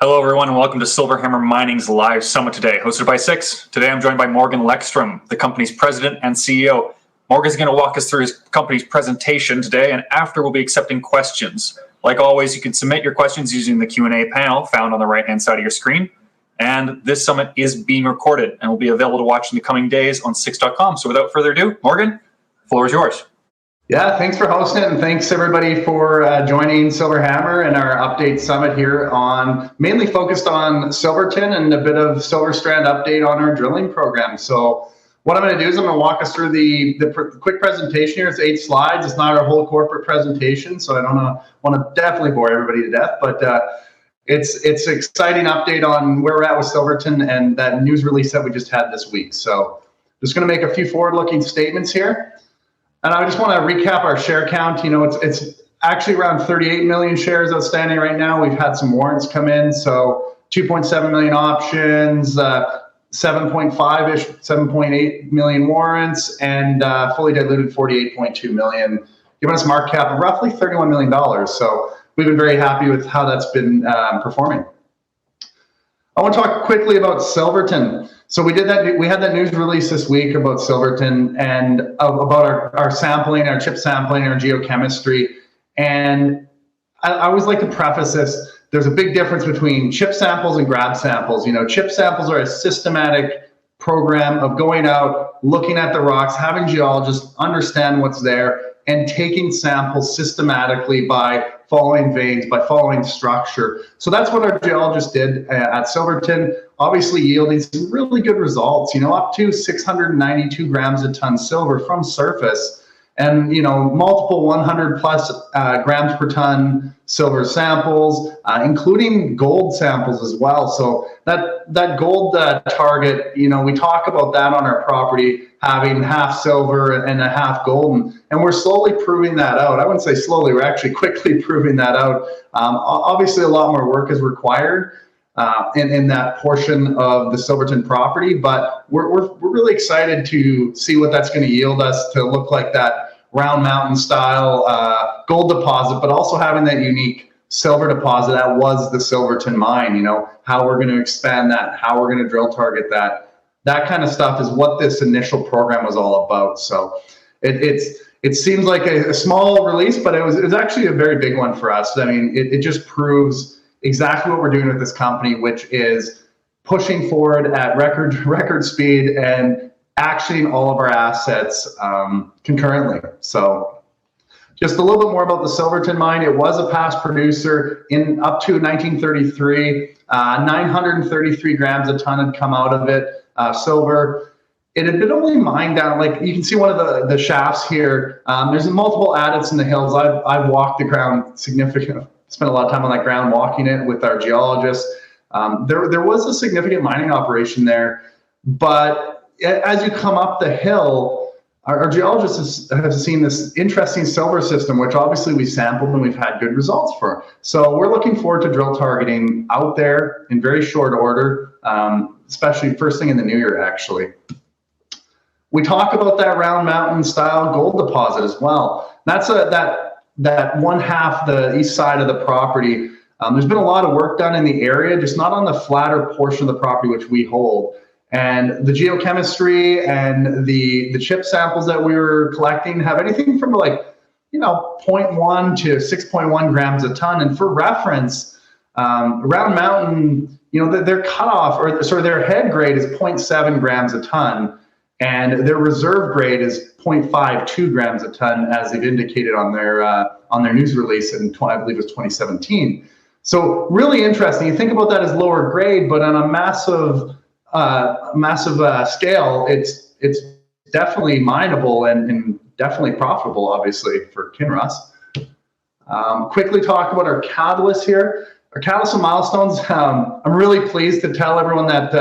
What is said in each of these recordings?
Hello, everyone, and welcome to Silverhammer Mining's live summit today, hosted by Six. Today, I'm joined by Morgan Lekstrom, the company's president and CEO. Morgan's going to walk us through his company's presentation today, and after, we'll be accepting questions. Like always, you can submit your questions using the Q&A panel found on the right-hand side of your screen. And this summit is being recorded and will be available to watch in the coming days on Six.com. So without further ado, Morgan, the floor is yours. Yeah, thanks for hosting it, and thanks everybody for joining Silverhammer and our update summit here on mainly focused on Silverton and a bit of Silver Strand update on our drilling program. So what I'm going to do is I'm going to walk us through the quick presentation here. It's 8 slides. It's not our whole corporate presentation, so I don't want to definitely bore everybody to death, but it's an exciting update on where we're at with Silverton and that news release that we just had this week. So just going to make a few forward-looking statements here. And I just want to recap our share count. You know, it's actually around 38 million shares outstanding right now. We've had some warrants come in, so 2.7 million options, 7.5-ish, 7.8 million warrants, and fully diluted 48.2 million, giving us a market cap of roughly $31 million. So we've been very happy with how that's been performing. I want to talk quickly about Silverton. So we had that news release this week about Silverton and about our sampling, our chip sampling, our geochemistry. And I always like to preface this. There's a big difference between chip samples and grab samples. You know, chip samples are a systematic program of going out, looking at the rocks, having geologists understand what's there, and taking samples systematically by following veins, by following structure. So that's what our geologists did at Silverton, obviously yielding some really good results, you know, up to 692 grams a ton silver from surface, and, you know, multiple 100 plus grams per ton silver samples, including gold samples as well. So that gold target, you know, we talk about that on our property, having half silver and a half gold, and we're slowly proving that out. I wouldn't say slowly, we're actually quickly proving that out. Obviously, a lot more work is required in that portion of the Silverton property, but we're really excited to see what that's going to yield us to look like that Round Mountain style gold deposit, but also having that unique silver deposit that was the Silverton Mine. You know, how we're going to expand that, how we're going to drill target that kind of stuff is what this initial program was all about. So it seems like a small release, but it was actually a very big one for us. I mean, it just proves exactly what we're doing with this company, which is pushing forward at record speed and actioning all of our assets concurrently. So just a little bit more about the Silverton Mine. It was a past producer in up to 1933. 933 grams a ton had come out of it, silver. It had been only mined down, like you can see one of the shafts here. There's multiple adits in the hills. I've walked the ground significantly, spent a lot of time on that ground walking it with our geologists. There was a significant mining operation there, but as you come up the hill, our geologists have seen this interesting silver system, which obviously we sampled and we've had good results for. So we're looking forward to drill targeting out there in very short order, especially first thing in the new year, actually. We talk about that Round Mountain style gold deposit as well. That's that one half, the east side of the property. There's been a lot of work done in the area, just not on the flatter portion of the property which we hold. And the geochemistry and the chip samples that we were collecting have anything from like, you know, 0.1 to 6.1 grams a ton. And for reference, Round Mountain, you know, their cutoff, or sorry, their head grade is 0.7 grams a ton, and their reserve grade is 0.52 grams a ton, as they've indicated on their news release in I believe it was 2017. So really interesting. You think about that as lower grade, but on a massive scale, it's definitely mineable and definitely profitable, obviously, for Kinross. Quickly talk about our catalysts here. Our catalysts and milestones. I'm really pleased to tell everyone that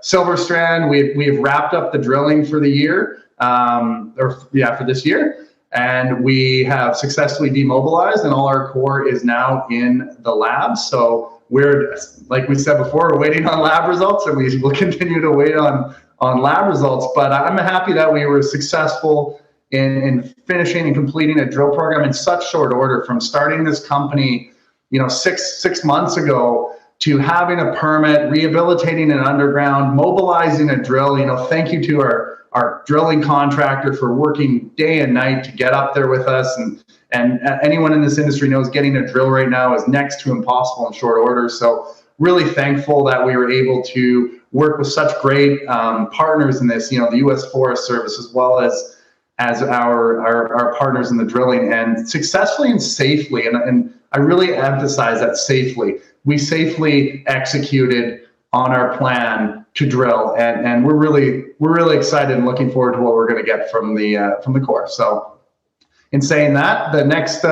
Silver Strand, we have wrapped up the drilling for the year, for this year, and we have successfully demobilized, and all our core is now in the lab. So we're, like we said before, we're waiting on lab results, and we will continue to wait on lab results. But I'm happy that we were successful in finishing and completing a drill program in such short order, from starting this company, you know, six months ago to having a permit, rehabilitating an underground, mobilizing a drill. Thank you to our drilling contractor for working day and night to get up there with us. And anyone in this industry knows getting a drill right now is next to impossible in short order. So really thankful that we were able to work with such great partners in this, the U.S. Forest Service, as well as our partners in the drilling, and successfully and safely. And I really emphasize that safely. We safely executed on our plan to drill, and we're really excited and looking forward to what we're going to get from the core. So, in saying that, the next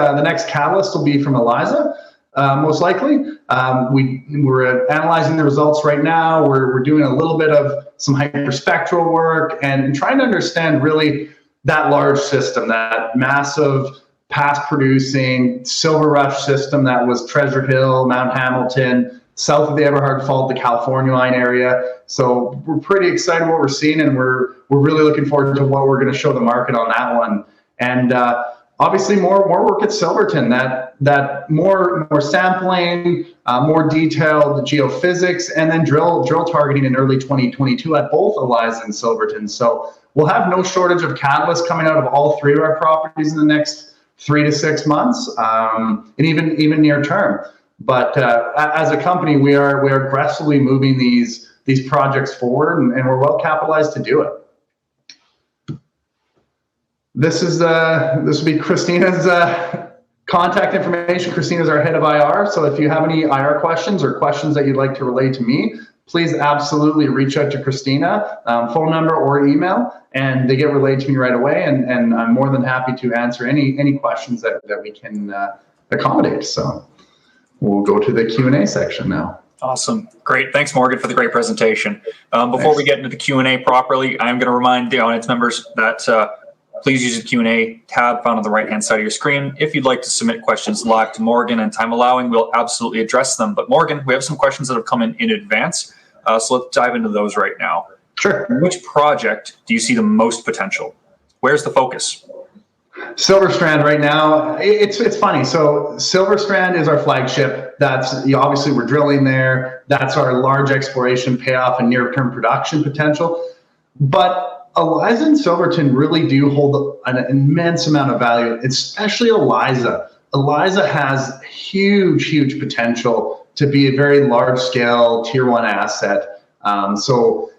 catalyst will be from Eliza, most likely. We're analyzing the results right now. We're doing a little bit of some hyperspectral work and trying to understand really that large system, that massive past producing Silver Rush system that was Treasure Hill, Mount Hamilton, south of the Eberhard Fault, the California line area. So we're pretty excited what we're seeing, and we're really looking forward to what we're going to show the market on that one. And obviously more work at Silverton, that more sampling, more detailed geophysics, and then drill targeting in early 2022 at both Eliza and Silverton. So we'll have no shortage of catalysts coming out of all three of our properties in the next 3 to 6 months, and even near term. But as a company, we are aggressively moving these projects forward, and we're well capitalized to do it. This will be Christina's contact information. Christina's our head of IR. So if you have any IR questions or questions that you'd like to relay to me, please absolutely reach out to Christina, phone number or email, and they get relayed to me right away. And I'm more than happy to answer any questions that we can accommodate. So we'll go to the Q&A section now. Awesome. Great. Thanks, Morgan, for the great presentation. Before we get into the Q&A properly, I'm going to remind the audience members that please use the Q&A tab found on the right-hand side of your screen. If you'd like to submit questions live to Morgan, and time allowing, we'll absolutely address them. But Morgan, we have some questions that have come in advance, so let's dive into those right now. Sure. Which project do you see the most potential? Where's the focus? Silver Strand right now, it's funny. So Silver Strand is our flagship. That's obviously we're drilling there. That's our large exploration payoff and near-term production potential. But Eliza and Silverton really do hold an immense amount of value, especially Eliza. Eliza has huge potential to be a very large-scale Tier 1 asset. So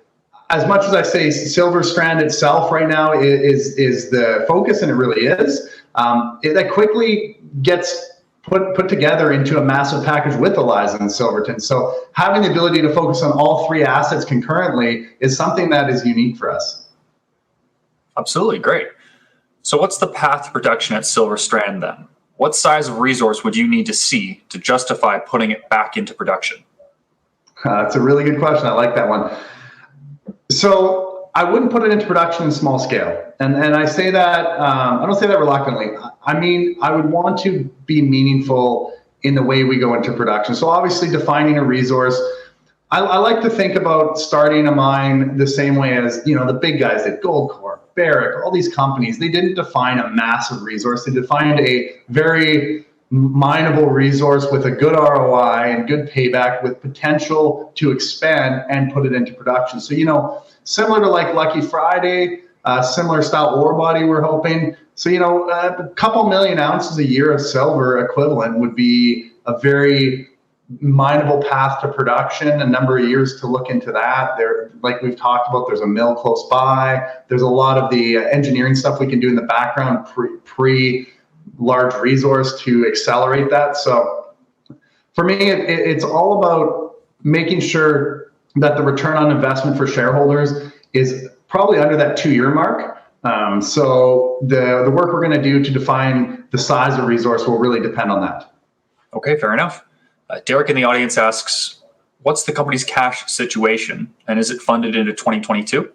as much as I say Silver Strand itself right now is the focus, and it really is, that quickly gets put together into a massive package with Eliza and Silverton. So having the ability to focus on all three assets concurrently is something that is unique for us. Absolutely. Great. So what's the path to production at Silver Strand then? What size of resource would you need to see to justify putting it back into production? That's a really good question. I like that one. So I wouldn't put it into production in small scale. And I say that, I don't say that reluctantly. I mean, I would want to be meaningful in the way we go into production. So obviously defining a resource, I like to think about starting a mine the same way as, the big guys at Goldcorp, Barrick, all these companies. They didn't define a massive resource. They defined a very mineable resource with a good ROI and good payback with potential to expand and put it into production. So, similar to like Lucky Friday, similar style ore body we're hoping. So, a couple million ounces a year of silver equivalent would be a very mineable path to production, a number of years to look into that. There, like we've talked about, there's a mill close by. There's a lot of the engineering stuff we can do in the background pre large resource to accelerate that. So for me, it's all about making sure that the return on investment for shareholders is probably under that 2-year mark. So the work we're going to do to define the size of resource will really depend on that. Okay, fair enough. Derek in the audience asks, what's the company's cash situation, and is it funded into 2022?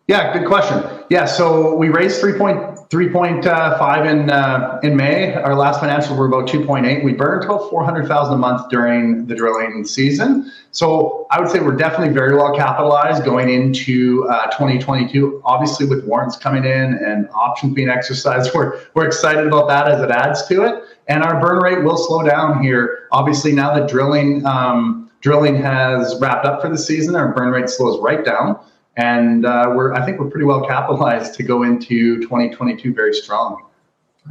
Yeah, good question. Yeah, so we raised 3.5 in May. Our last financials were about 2.8. We burned about 400,000 a month during the drilling season. So I would say we're definitely very well capitalized going into 2022. Obviously, with warrants coming in and options being exercised, we're excited about that as it adds to it. And our burn rate will slow down here. Obviously, now that drilling has wrapped up for the season, our burn rate slows right down. And I think we're pretty well capitalized to go into 2022 very strong.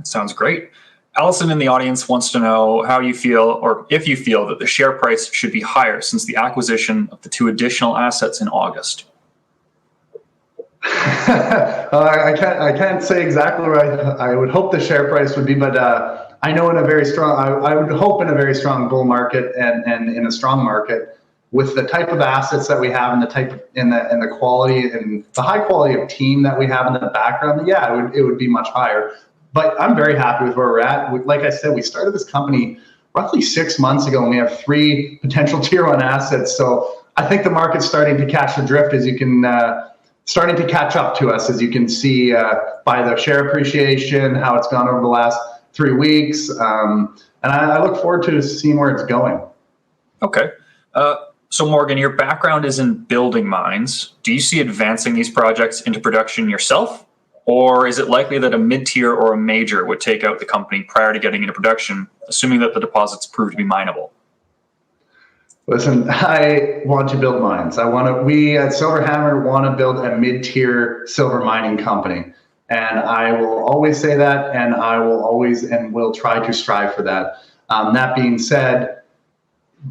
Sounds great. Allison in the audience wants to know how you feel, or if you feel that the share price should be higher since the acquisition of the 2 additional assets in August. I can't say exactly where I would hope the share price would be, but I know I would hope in a very strong bull market and in a strong market, with the type of assets that we have and the quality and the high quality of team that we have in the background, yeah, it would be much higher. But I'm very happy with where we're at. Like I said, we started this company roughly 6 months ago, and we have 3 potential tier 1 assets. So I think the market's starting to catch the drift, as you can starting to catch up to us, as you can see by the share appreciation, how it's gone over the last 3 weeks, and I look forward to seeing where it's going. Okay. So Morgan, your background is in building mines. Do you see advancing these projects into production yourself? Or is it likely that a mid-tier or a major would take out the company prior to getting into production, assuming that the deposits prove to be mineable? Listen, I want to build mines. We at Silverhammer want to build a mid-tier silver mining company. And I will always say that, and I will always and will try to strive for that. That being said,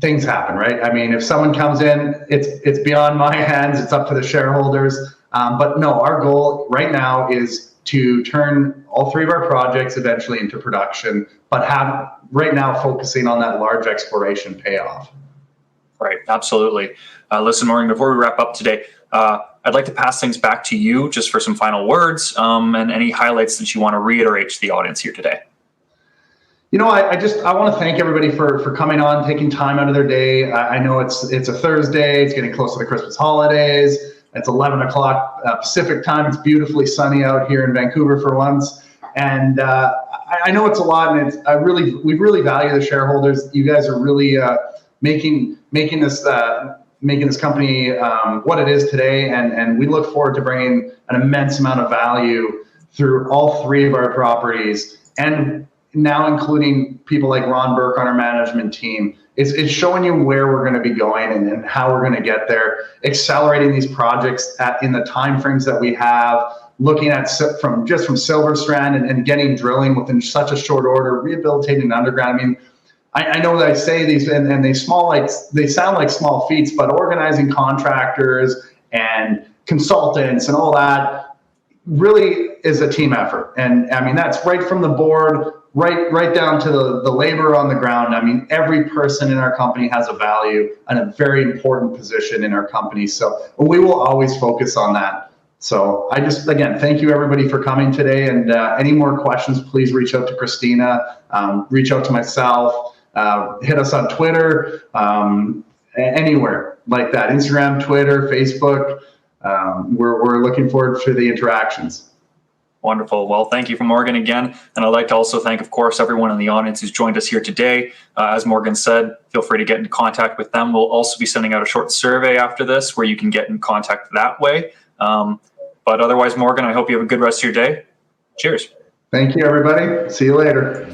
things happen, right? I mean, if someone comes in, it's beyond my hands. It's up to the shareholders. But no, our goal right now is to turn all 3 of our projects eventually into production, but have right now focusing on that large exploration payoff. Right, absolutely. Listen, Morgan, before we wrap up today, I'd like to pass things back to you just for some final words and any highlights that you want to reiterate to the audience here today. You know, I want to thank everybody for coming on, taking time out of their day. I know it's a Thursday. It's getting close to the Christmas holidays. It's 11 o'clock Pacific time. It's beautifully sunny out here in Vancouver for once. And I know it's a lot, and we really value the shareholders. You guys are really making this company what it is today, and we look forward to bringing an immense amount of value through all 3 of our properties, and now including people like Ron Burke on our management team. It's showing you where we're going to be going and how we're going to get there, accelerating these projects in the timeframes that we have, looking at from Silver Strand and getting drilling within such a short order, rehabilitating underground. I mean, I know that I say these and they sound like small feats, but organizing contractors and consultants and all that really is a team effort. And I mean, that's right from the board, right down to the labor on the ground. I mean, every person in our company has a value and a very important position in our company. So we will always focus on that. So again, thank you everybody for coming today. And any more questions, please reach out to Christina, reach out to myself, hit us on Twitter, anywhere like that, Instagram, Twitter, Facebook. We're looking forward to the interactions. Wonderful. Well, thank you for Morgan again. And I'd like to also thank, of course, everyone in the audience who's joined us here today. As Morgan said, feel free to get in contact with them. We'll also be sending out a short survey after this where you can get in contact that way. But otherwise, Morgan, I hope you have a good rest of your day. Cheers. Thank you, everybody. See you later.